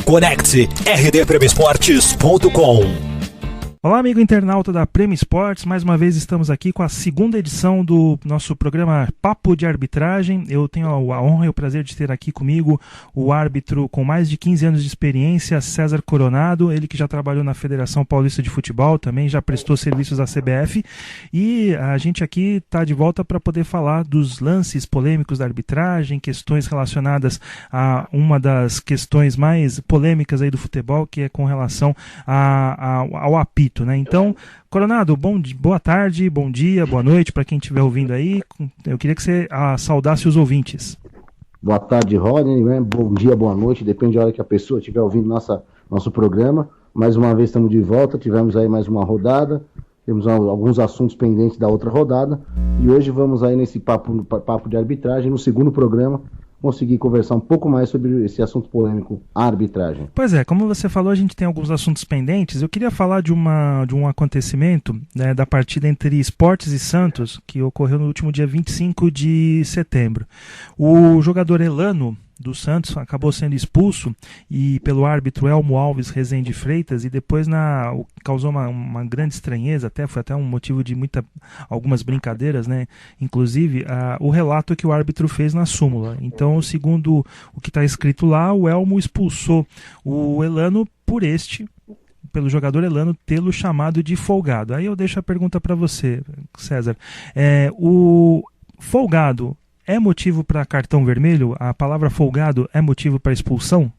Conecte rdpremiesportes.com. Olá, amigo internauta da Prêmio Esportes, mais uma vez estamos aqui com a segunda edição do nosso programa Papo de Arbitragem. Eu tenho a honra e o prazer de ter aqui comigo o árbitro com mais de 15 anos de experiência, César Coronado, ele que já trabalhou na Federação Paulista de Futebol, também já prestou serviços à CBF, e a gente aqui está de volta para poder falar dos lances polêmicos da arbitragem, questões relacionadas a uma das questões mais polêmicas aí do futebol, que é com relação ao apito. Né? Então, Coronado, boa tarde, bom dia, boa noite para quem estiver ouvindo aí. Eu queria que você saudasse os ouvintes. Boa tarde, Rodney, né? Bom dia, boa noite, depende da hora que a pessoa estiver ouvindo nosso programa. Mais uma vez estamos de volta, tivemos aí mais uma rodada, temos alguns assuntos pendentes da outra rodada, e hoje vamos aí nesse papo de arbitragem, no segundo programa, conseguir conversar um pouco mais sobre esse assunto polêmico, a arbitragem. Pois é, como você falou, a gente tem alguns assuntos pendentes. Eu queria falar de um acontecimento, né, da partida entre Sport e Santos, que ocorreu no último dia 25 de setembro. O jogador Elano do Santos acabou sendo expulso pelo árbitro Elmo Alves Rezende Freitas, e depois causou uma grande estranheza, foi até um motivo de algumas brincadeiras, né? Inclusive o relato que o árbitro fez na súmula. Então, segundo o que está escrito lá, o Elmo expulsou o Elano pelo jogador Elano tê-lo chamado de folgado. Aí eu deixo a pergunta para você, César. O folgado é motivo para cartão vermelho? A palavra folgado é motivo para expulsão?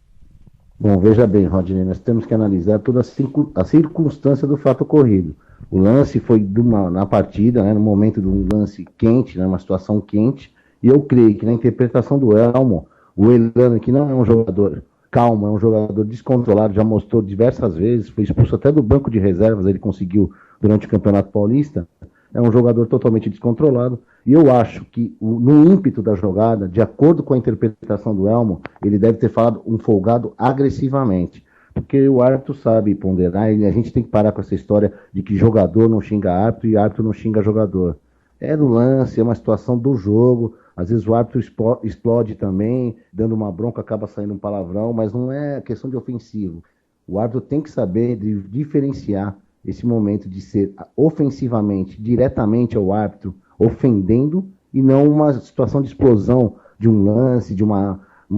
Bom, veja bem, Rodney, nós temos que analisar toda a circunstância do fato ocorrido. O lance foi na partida, né, no momento de um lance quente, né, uma situação quente, e eu creio que na interpretação do Elmo, o Elano, que não é um jogador calmo, é um jogador descontrolado, já mostrou diversas vezes, foi expulso até do banco de reservas, ele conseguiu durante o Campeonato Paulista. É um jogador totalmente descontrolado, e eu acho que no ímpeto da jogada, de acordo com a interpretação do Elmo, ele deve ter falado um folgado agressivamente, porque o árbitro sabe ponderar, e a gente tem que parar com essa história de que jogador não xinga árbitro e árbitro não xinga jogador. É no lance, é uma situação do jogo, às vezes o árbitro explode também, dando uma bronca, acaba saindo um palavrão, mas não é questão de ofensivo. O árbitro tem que saber diferenciar esse momento de ser ofensivamente, diretamente ao árbitro, ofendendo, e não uma situação de explosão de um lance, de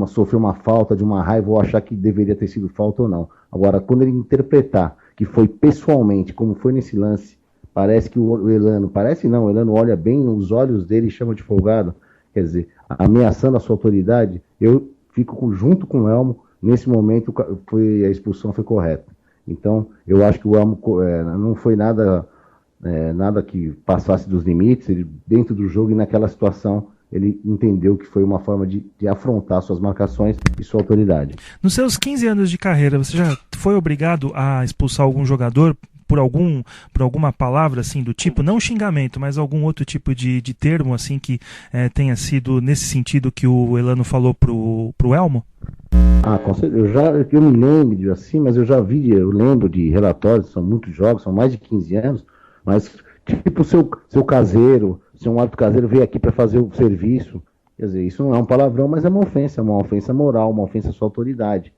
sofrer uma falta, de uma raiva, ou achar que deveria ter sido falta ou não. Agora, quando ele interpretar que foi pessoalmente, como foi nesse lance, parece que o Elano olha bem nos olhos dele e chama de folgado, quer dizer, ameaçando a sua autoridade, eu fico junto com o Elmo, nesse momento a expulsão foi correta. Então, eu acho que o Elmo não foi nada que passasse dos limites, ele, dentro do jogo e naquela situação, ele entendeu que foi uma forma de afrontar suas marcações e sua autoridade. Nos seus 15 anos de carreira, você já foi obrigado a expulsar algum jogador por alguma palavra assim do tipo, não xingamento, mas algum outro tipo de termo assim que tenha sido nesse sentido que o Elano falou pro Elmo? Com certeza, eu me lembro assim, mas eu lembro de relatórios, são muitos jogos, são mais de 15 anos, mas tipo seu caseiro, se um árbitro caseiro veio aqui para fazer o serviço, quer dizer, isso não é um palavrão, mas é uma ofensa moral, uma ofensa à sua autoridade.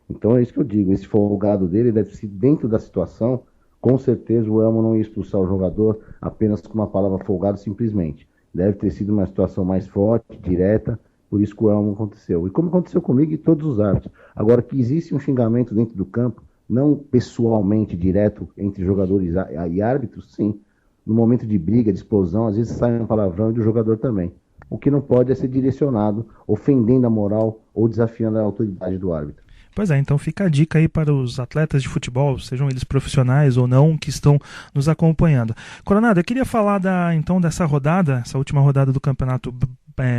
Então é isso que eu digo, esse folgado dele deve ser dentro da situação. Com certeza o Elmo não ia expulsar o jogador apenas com uma palavra folgado simplesmente. Deve ter sido uma situação mais forte, direta, por isso que o Elmo aconteceu. E como aconteceu comigo e todos os árbitros. Agora, que existe um xingamento dentro do campo, não pessoalmente direto entre jogadores e árbitros, sim. No momento de briga, de explosão, às vezes sai um palavrão e do jogador também. O que não pode é ser direcionado, ofendendo a moral ou desafiando a autoridade do árbitro. Pois é, então fica a dica aí para os atletas de futebol, sejam eles profissionais ou não, que estão nos acompanhando. Coronado, eu queria falar dessa rodada, essa última rodada do Campeonato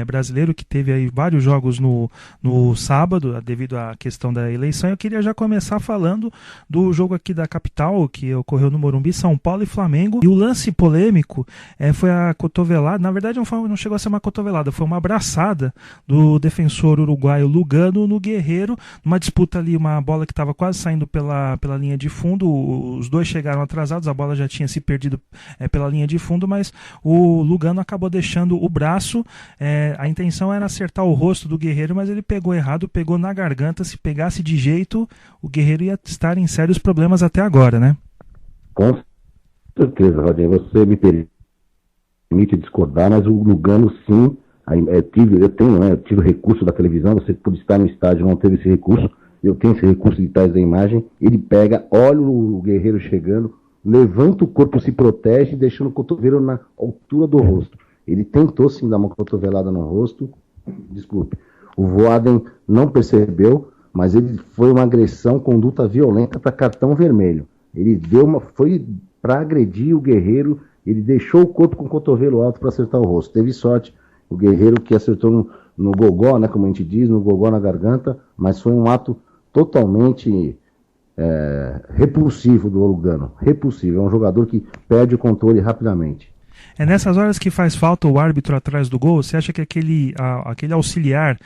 Brasileiro, que teve aí vários jogos no sábado, devido à questão da eleição. Eu queria já começar falando do jogo aqui da capital, que ocorreu no Morumbi, São Paulo e Flamengo. E o lance polêmico foi a cotovelada, na verdade não chegou a ser uma cotovelada, foi uma abraçada do defensor uruguaio Lugano no Guerreiro, numa disputa ali, uma bola que estava quase saindo pela linha de fundo, os dois chegaram atrasados, a bola já tinha se perdido pela linha de fundo, mas o Lugano acabou deixando o braço a intenção era acertar o rosto do Guerreiro, mas ele pegou errado, pegou na garganta. Se pegasse de jeito, o Guerreiro ia estar em sérios problemas até agora, né? Com certeza, Rodinei, você me permite discordar, mas o Lugano sim, eu tive recurso da televisão, você pôde estar no estádio, não teve esse recurso, eu tenho esse recurso de trás da imagem, ele pega, olha o Guerreiro chegando, levanta o corpo, se protege, deixando o cotovelo na altura do rosto. Ele tentou sim dar uma cotovelada no rosto, desculpe, o Voaden não percebeu, mas ele foi uma agressão, conduta violenta para cartão vermelho. Ele foi para agredir o Guerreiro, ele deixou o corpo com o cotovelo alto para acertar o rosto. Teve sorte, o Guerreiro que acertou no gogó, né, como a gente diz, no gogó na garganta, mas foi um ato totalmente repulsivo do Lugano. Repulsivo, é um jogador que perde o controle rapidamente. É nessas horas que faz falta o árbitro atrás do gol? Você acha que aquele auxiliar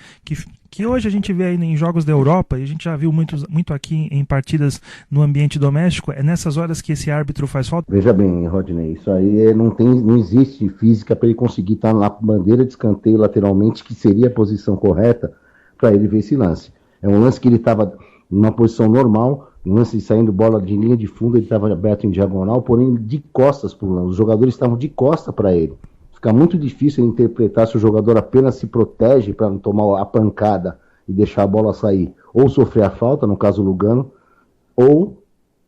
que hoje a gente vê aí em jogos da Europa, e a gente já viu muito aqui em partidas no ambiente doméstico, é nessas horas que esse árbitro faz falta? Veja bem, Rodinei, isso aí não existe física para ele conseguir estar na bandeira de escanteio lateralmente, que seria a posição correta para ele ver esse lance. É um lance que ele estava numa posição normal, um lance saindo bola de linha de fundo, ele estava aberto em diagonal, porém de costas para o lance. Os jogadores estavam de costa para ele. Fica muito difícil interpretar se o jogador apenas se protege para não tomar a pancada e deixar a bola sair, ou sofrer a falta, no caso o Lugano, ou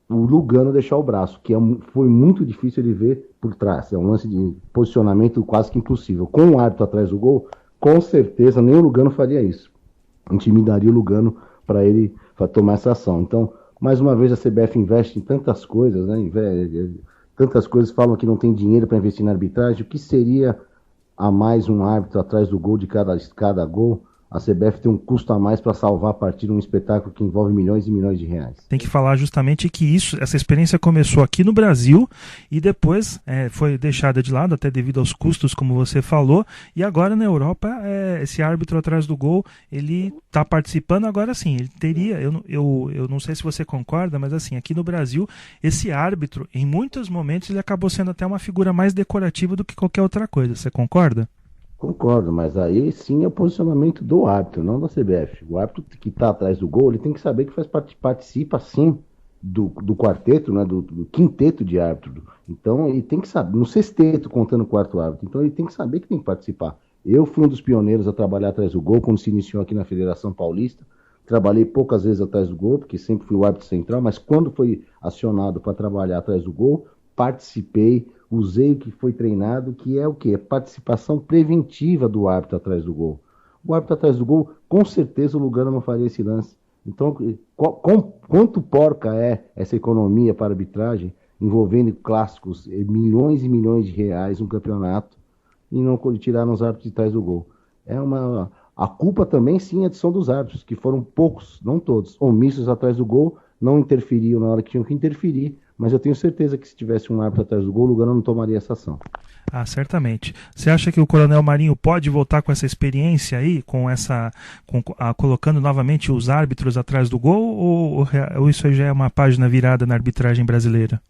o Lugano deixar o braço, que foi muito difícil de ver por trás. É um lance de posicionamento quase que impossível. Com o árbitro atrás do gol, com certeza nem o Lugano faria isso. Intimidaria o Lugano para ele tomar essa ação. Então, mais uma vez a CBF investe em tantas coisas, né? Tantas coisas, falam que não tem dinheiro para investir na arbitragem. O que seria a mais um árbitro atrás do gol de cada gol? A CBF tem um custo a mais para salvar a partida, um espetáculo que envolve milhões e milhões de reais. Tem que falar justamente que essa experiência começou aqui no Brasil e depois foi deixada de lado, até devido aos custos, como você falou, e agora na Europa esse árbitro atrás do gol, ele está participando agora sim, ele teria, eu não sei se você concorda, mas assim, aqui no Brasil, esse árbitro, em muitos momentos, ele acabou sendo até uma figura mais decorativa do que qualquer outra coisa, você concorda? Concordo, mas aí sim é o posicionamento do árbitro, não da CBF. O árbitro que está atrás do gol, ele tem que saber que participa sim do quarteto, né, do quinteto de árbitro. Então ele tem que saber, no sexteto contando o quarto árbitro, então ele tem que saber que tem que participar. Eu fui um dos pioneiros a trabalhar atrás do gol, quando se iniciou aqui na Federação Paulista. Trabalhei poucas vezes atrás do gol, porque sempre fui o árbitro central, mas quando foi acionado para trabalhar atrás do gol, participei, usei o que foi treinado, que é o quê? É participação preventiva do árbitro atrás do gol. O árbitro atrás do gol, com certeza o Lugano não faria esse lance. Então, quanto porca é essa economia para arbitragem, envolvendo clássicos, milhões e milhões de reais, um campeonato, e não tiraram os árbitros de trás do gol. A culpa também, sim, é são dos árbitros, que foram poucos, não todos, omissos atrás do gol, não interferiam na hora que tinham que interferir, mas eu tenho certeza que se tivesse um árbitro atrás do gol, o Lugano não tomaria essa ação. Ah, certamente. Você acha que o Coronel Marinho pode voltar com essa experiência aí, colocando novamente os árbitros atrás do gol, ou isso aí já é uma página virada na arbitragem brasileira?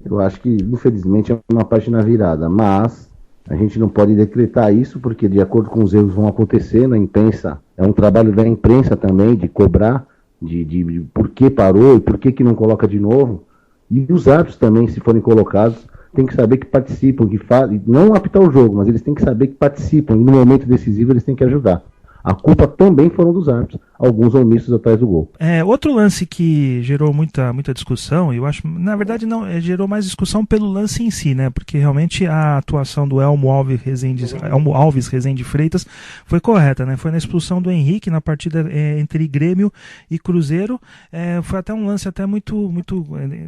Eu acho que, infelizmente, é uma página virada, mas a gente não pode decretar isso, porque de acordo com os erros vão acontecer na imprensa. É um trabalho da imprensa também, de cobrar, de por que parou e por que não coloca de novo. E os árbitros também, se forem colocados, têm que saber que participam, que fazem, não apitar o jogo, mas eles têm que saber que participam, e no momento decisivo eles têm que ajudar. A culpa também foram dos árbitros, alguns omissos atrás do gol. Outro lance que gerou muita discussão, e eu acho, na verdade não, gerou mais discussão pelo lance em si, né? Porque realmente a atuação do Elmo Alves Rezende Freitas foi correta, né? Foi na expulsão do Henrique na partida entre Grêmio e Cruzeiro. Foi até um lance até muito,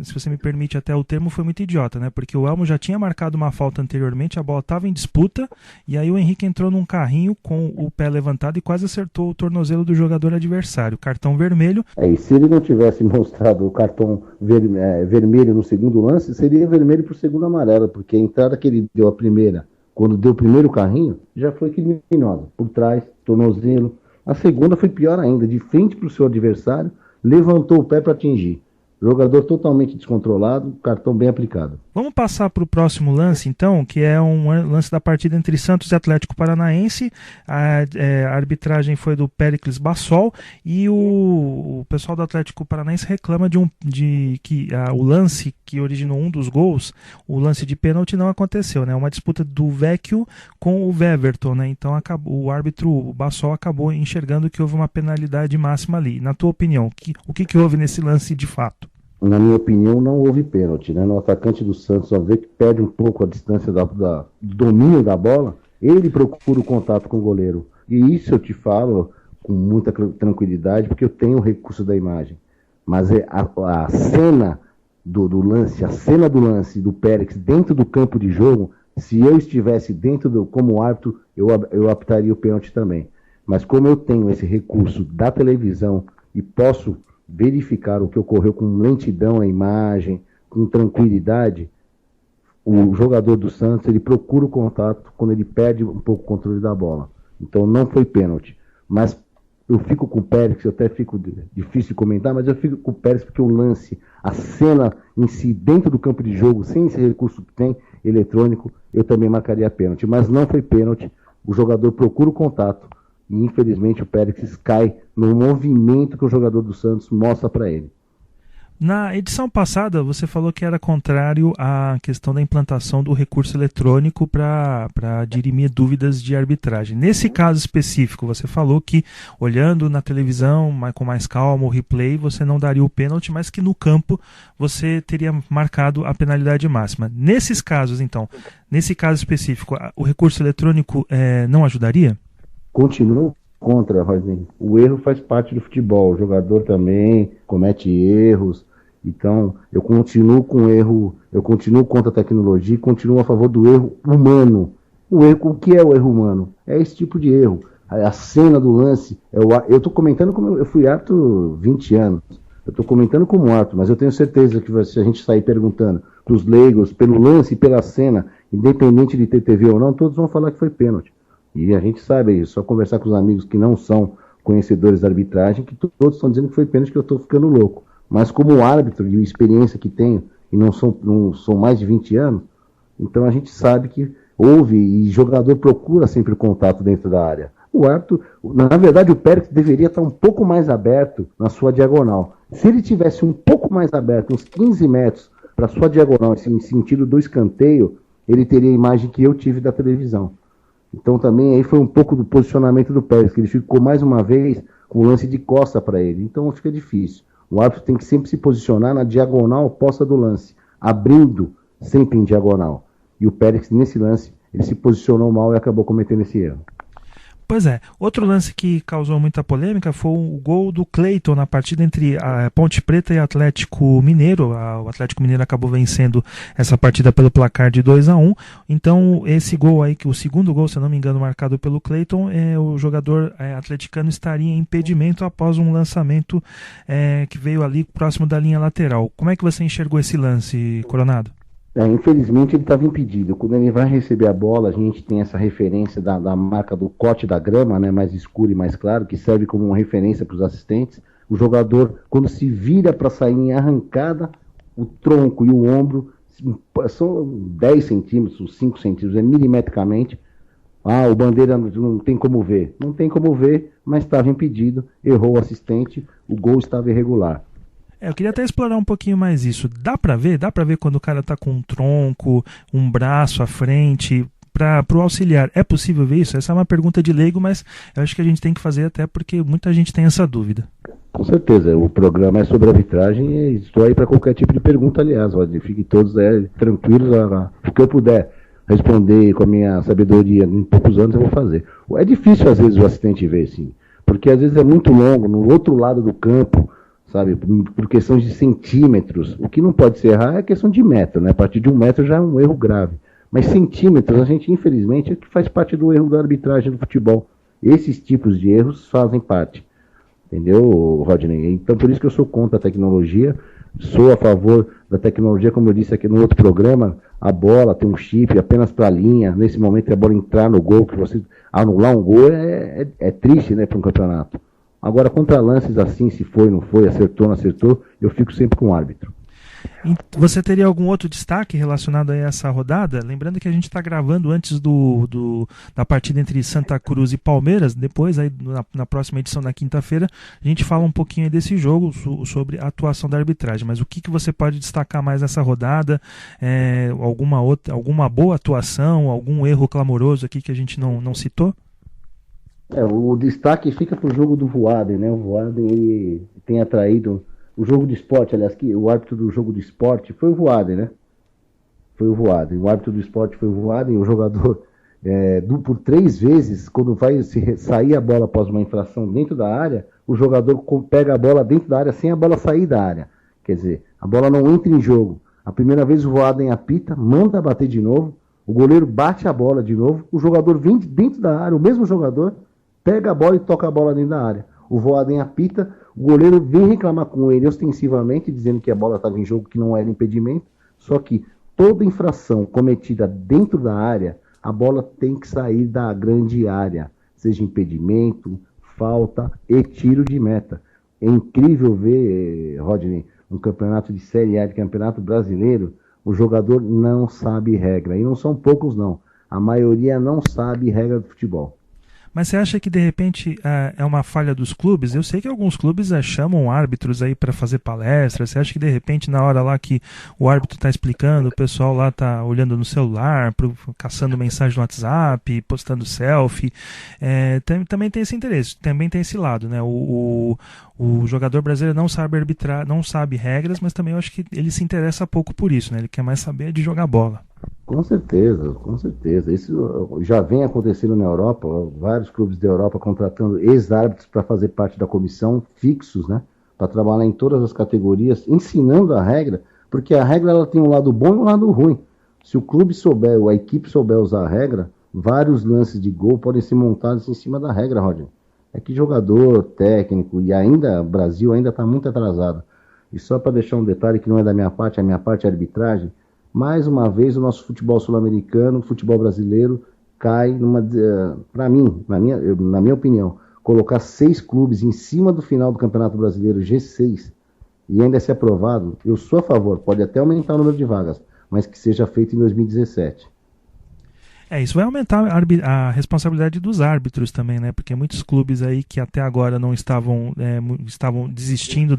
se você me permite até o termo, foi muito idiota, né? Porque o Elmo já tinha marcado uma falta anteriormente, a bola estava em disputa, e aí o Henrique entrou num carrinho com o pé levantado e quase acertou o tornozelo do jogador adversário. Cartão vermelho. E se ele não tivesse mostrado o cartão vermelho no segundo lance, seria vermelho para o segundo amarelo, porque a entrada que ele deu a primeira, quando deu o primeiro carrinho, já foi criminosa. Por trás, tornozelo. A segunda foi pior ainda, de frente para o seu adversário, levantou o pé para atingir. Jogador totalmente descontrolado, cartão bem aplicado. Vamos passar para o próximo lance, então, que é um lance da partida entre Santos e Atlético Paranaense. A arbitragem foi do Péricles Bassol e o pessoal do Atlético Paranaense reclama que o lance que originou um dos gols, o lance de pênalti, não aconteceu, né? Uma disputa do Vecchio com o Weverton, né? Então o árbitro Bassol acabou enxergando que houve uma penalidade máxima ali. Na tua opinião, o que houve nesse lance de fato? Na minha opinião, não houve pênalti, né? No atacante do Santos, ao ver que perde um pouco a distância do domínio da bola, ele procura o contato com o goleiro. E isso eu te falo com muita tranquilidade, porque eu tenho o recurso da imagem. Mas a cena do lance, a cena do lance do Pérez dentro do campo de jogo, se eu estivesse como árbitro, eu apitaria o pênalti também. Mas como eu tenho esse recurso da televisão e posso verificar o que ocorreu com lentidão a imagem, com tranquilidade, o jogador do Santos, ele procura o contato quando ele perde um pouco o controle da bola. Então não foi pênalti. Mas eu fico com o Pérez, eu até fico difícil de comentar, mas eu fico com o Pérez porque o lance, a cena em si, dentro do campo de jogo, sem esse recurso que tem, eletrônico, eu também marcaria pênalti. Mas não foi pênalti, o jogador procura o contato, e infelizmente o Pérez cai no movimento que o jogador do Santos mostra para ele. Na edição passada você falou que era contrário à questão da implantação do recurso eletrônico para dirimir dúvidas de arbitragem. Nesse caso específico, você falou que olhando na televisão com mais calma o replay, você não daria o pênalti, mas que no campo você teria marcado a penalidade máxima. Nesses casos, então, nesse caso específico, o recurso eletrônico não ajudaria? Continuo contra, Rodney. O erro faz parte do futebol. O jogador também comete erros. Então, eu continuo com o erro, eu continuo contra a tecnologia e continuo a favor do erro humano. O que é o erro humano? É esse tipo de erro. A cena do lance. Eu estou comentando como eu fui árbitro 20 anos. Eu estou comentando como árbitro, mas eu tenho certeza que se a gente sair perguntando para os leigos, pelo lance e pela cena, independente de ter TV ou não, todos vão falar que foi pênalti. E a gente sabe, só conversar com os amigos que não são conhecedores da arbitragem, que todos estão dizendo que foi pênalti, que eu estou ficando louco. Mas como árbitro e a experiência que tenho, e não são mais de 20 anos, então a gente sabe que houve, e jogador procura sempre o contato dentro da área. O árbitro, na verdade o Pérez deveria estar um pouco mais aberto na sua diagonal. Se ele tivesse um pouco mais aberto, uns 15 metros para a sua diagonal, em sentido do escanteio, ele teria a imagem que eu tive da televisão. Então também aí foi um pouco do posicionamento do Pérez, que ele ficou mais uma vez com o lance de costa para ele. Então fica difícil. O árbitro tem que sempre se posicionar na diagonal oposta do lance, abrindo sempre em diagonal. E o Pérez, nesse lance, ele se posicionou mal e acabou cometendo esse erro. Pois é, outro lance que causou muita polêmica foi o gol do Cleiton na partida entre a Ponte Preta e Atlético Mineiro. O Atlético Mineiro acabou vencendo essa partida pelo placar de 2-1. Então esse gol aí, que o segundo gol, se eu não me engano, marcado pelo Cleiton, o jogador atleticano estaria em impedimento após um lançamento que veio ali próximo da linha lateral. Como é que você enxergou esse lance, Coronado? Infelizmente ele estava impedido. Quando ele vai receber a bola, a gente tem essa referência da marca do corte da grama, né, mais escuro e mais claro, que serve como uma referência para os assistentes. O jogador, quando se vira para sair em arrancada, o tronco e o ombro são 10 centímetros, 5 centímetros, milimetricamente. O Bandeira não tem como ver. Não tem como ver, mas estava impedido, errou o assistente, o gol estava irregular. Eu queria até explorar um pouquinho mais isso. Dá pra ver quando o cara tá com um tronco, um braço à frente, pro auxiliar. É possível ver isso? Essa é uma pergunta de leigo, mas eu acho que a gente tem que fazer até porque muita gente tem essa dúvida. Com certeza, o programa é sobre arbitragem e estou aí para qualquer tipo de pergunta, aliás. Fiquem todos tranquilos, o que eu puder responder com a minha sabedoria em poucos anos eu vou fazer. É difícil às vezes o assistente ver, sim, porque às vezes é muito longo, no outro lado do campo, sabe, por questões de centímetros. O que não pode se errar é questão de metro, né? A partir de 1 metro já é um erro grave. Mas centímetros, a gente, infelizmente, é que faz parte do erro da arbitragem do futebol. Esses tipos de erros fazem parte. Entendeu, Rodney? Então, por isso que eu sou contra a tecnologia, sou a favor da tecnologia, como eu disse aqui no outro programa, a bola tem um chip apenas para a linha, nesse momento a bola entrar no gol, que você anular um gol é triste, né, para um campeonato. Agora, contra lances assim, se foi, não foi, acertou, não acertou, eu fico sempre com o árbitro. Você teria algum outro destaque relacionado a essa rodada? Lembrando que a gente está gravando antes da partida entre Santa Cruz e Palmeiras. Depois, aí, na próxima edição, na quinta-feira, a gente fala um pouquinho desse jogo, sobre a atuação da arbitragem. Mas o que você pode destacar mais nessa rodada? Alguma boa atuação, algum erro clamoroso aqui que a gente não citou? O destaque fica para o jogo do Voaden, né? O Voaden ele tem atraído o jogo de esporte, aliás, que o árbitro do jogo de esporte foi o Voaden, né? Foi o Voaden. O árbitro do esporte foi o Voaden, o jogador por 3 vezes, quando vai sair a bola após uma infração dentro da área, o jogador pega a bola dentro da área sem a bola sair da área. Quer dizer, a bola não entra em jogo. A primeira vez o Voaden apita, manda bater de novo, o goleiro bate a bola de novo, o jogador vem dentro da área, o mesmo jogador pega a bola e toca a bola dentro da área. O Voaden apita, o goleiro vem reclamar com ele ostensivamente, dizendo que a bola estava em jogo, que não era impedimento. Só que toda infração cometida dentro da área, a bola tem que sair da grande área. Seja impedimento, falta e tiro de meta. É incrível ver, Rodney, um campeonato de Série A, de campeonato brasileiro, o jogador não sabe regra. E não são poucos, não. A maioria não sabe regra do futebol. Mas você acha que de repente é uma falha dos clubes? Eu sei que alguns clubes chamam árbitros aí para fazer palestras. Você acha que de repente na hora lá que o árbitro está explicando, o pessoal lá está olhando no celular, caçando mensagem no WhatsApp, postando selfie? Também tem esse interesse, também tem esse lado, né? O jogador brasileiro não sabe arbitrar, não sabe regras, mas também eu acho que ele se interessa pouco por isso, né? Ele quer mais saber de jogar bola. Com certeza, com certeza. Isso já vem acontecendo na Europa, vários clubes da Europa contratando ex-árbitros para fazer parte da comissão, fixos, né? Para trabalhar em todas as categorias, ensinando a regra, porque a regra ela tem um lado bom e um lado ruim. Se o clube souber, ou a equipe souber usar a regra, vários lances de gol podem ser montados em cima da regra, Rodney. É que jogador, técnico, e ainda o Brasil ainda está muito atrasado. E só para deixar um detalhe que não é da minha parte, a minha parte é arbitragem. Mais uma vez o nosso futebol sul-americano, o futebol brasileiro, cai para mim, na minha opinião, colocar 6 clubes em cima do final do Campeonato Brasileiro, G6, e ainda ser aprovado, eu sou a favor, pode até aumentar o número de vagas, mas que seja feito em 2017. Isso vai aumentar a responsabilidade dos árbitros também, né? Porque muitos clubes aí que até agora não estavam desistindo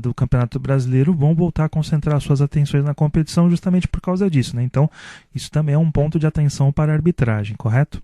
do Campeonato Brasileiro vão voltar a concentrar suas atenções na competição justamente por causa disso, né? Então, isso também é um ponto de atenção para a arbitragem, correto?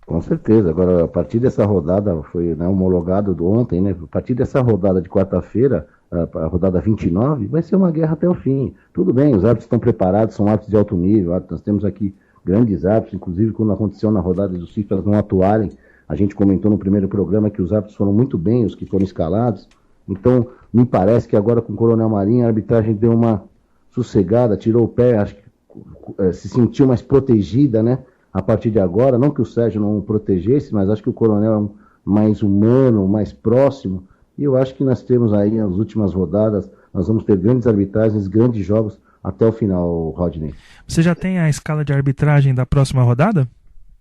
Com certeza. Agora, a partir dessa rodada, foi homologado ontem, né? A partir dessa rodada de quarta-feira, a rodada 29, vai ser uma guerra até o fim. Tudo bem, os árbitros estão preparados, são árbitros de alto nível, nós temos aqui grandes árbitros, inclusive quando aconteceu na rodada dos cifras não atuarem, a gente comentou no primeiro programa que os árbitros foram muito bem, os que foram escalados. Então, me parece que agora com o Coronel Marinho a arbitragem deu uma sossegada, tirou o pé, acho que se sentiu mais protegida, né? A partir de agora, não que o Sérgio não o protegesse, mas acho que o Coronel é mais humano, mais próximo, e eu acho que nós temos aí as últimas rodadas, nós vamos ter grandes arbitragens, grandes jogos, até o final, Rodney. Você já tem a escala de arbitragem da próxima rodada?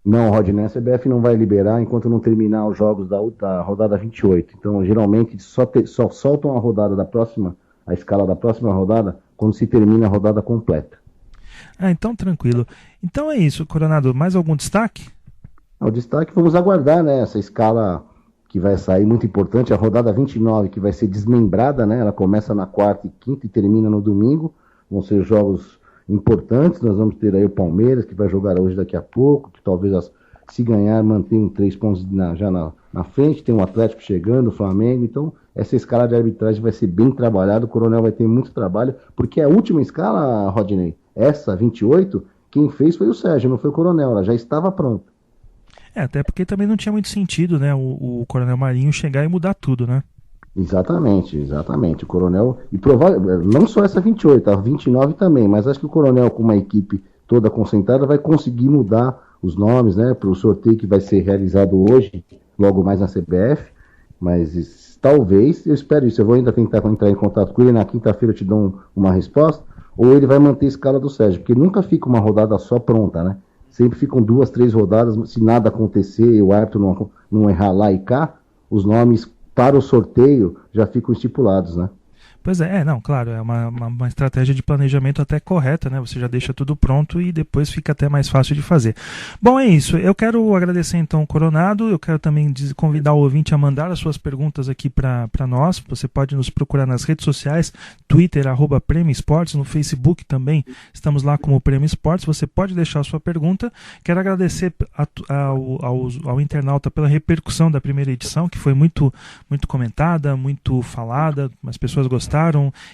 Não, Rodney, a CBF não vai liberar enquanto não terminar os jogos da rodada 28. Então, geralmente, só soltam a escala da próxima rodada, quando se termina a rodada completa. Então tranquilo. Então é isso, Coronado. Mais algum destaque? O destaque, vamos aguardar, né? Essa escala que vai sair muito importante, a rodada 29, que vai ser desmembrada, né? Ela começa na quarta e quinta e termina no domingo. Vão ser jogos importantes. Nós vamos ter aí o Palmeiras, que vai jogar hoje daqui a pouco, que talvez, se ganhar, mantenha 3 pontos já na frente. Tem o Atlético chegando, o Flamengo. Então, essa escala de arbitragem vai ser bem trabalhada. O Coronel vai ter muito trabalho, porque a última escala, Rodney, essa 28, quem fez foi o Sérgio, não foi o Coronel. Ela já estava pronta. Até porque também não tinha muito sentido, né, o Coronel Marinho chegar e mudar tudo, né? Exatamente. O Coronel, e não só essa 28, a 29 também, mas acho que o Coronel, com uma equipe toda concentrada, vai conseguir mudar os nomes, né, para o sorteio que vai ser realizado hoje, logo mais na CBF, mas talvez, eu espero isso, eu vou ainda tentar entrar em contato com ele, na quinta-feira eu te dou uma resposta, ou ele vai manter a escala do Sérgio, porque nunca fica uma rodada só pronta, né? Sempre ficam 2, 3 rodadas, se nada acontecer, o árbitro não errar lá e cá, os nomes para o sorteio já ficam estipulados, né? Pois é, não, claro, é uma estratégia de planejamento até correta, né? Você já deixa tudo pronto e depois fica até mais fácil de fazer. Bom, é isso. Eu quero agradecer então o Coronado, eu quero também convidar o ouvinte a mandar as suas perguntas aqui para nós. Você pode nos procurar nas redes sociais, Twitter, @Prêmio Esportes, no Facebook também, estamos lá como Prêmio Esportes. Você pode deixar a sua pergunta. Quero agradecer ao internauta pela repercussão da primeira edição, que foi muito comentada, muito falada, as pessoas gostaram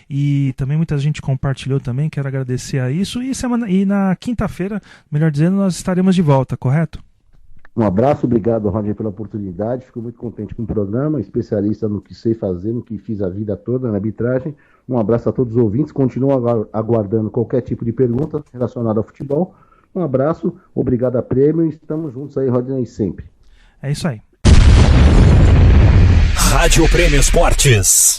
e também muita gente compartilhou também. Quero agradecer a isso e na quinta-feira, melhor dizendo, nós estaremos de volta, correto? Um abraço, obrigado, Roger, pela oportunidade. Fico muito contente com o programa, especialista no que sei fazer, no que fiz a vida toda na arbitragem. Um abraço a todos os ouvintes, continuo aguardando qualquer tipo de pergunta relacionada ao futebol. Um abraço, obrigado a Prêmio e estamos juntos aí, Rodney, sempre. É isso aí. Rádio Prêmio Esportes.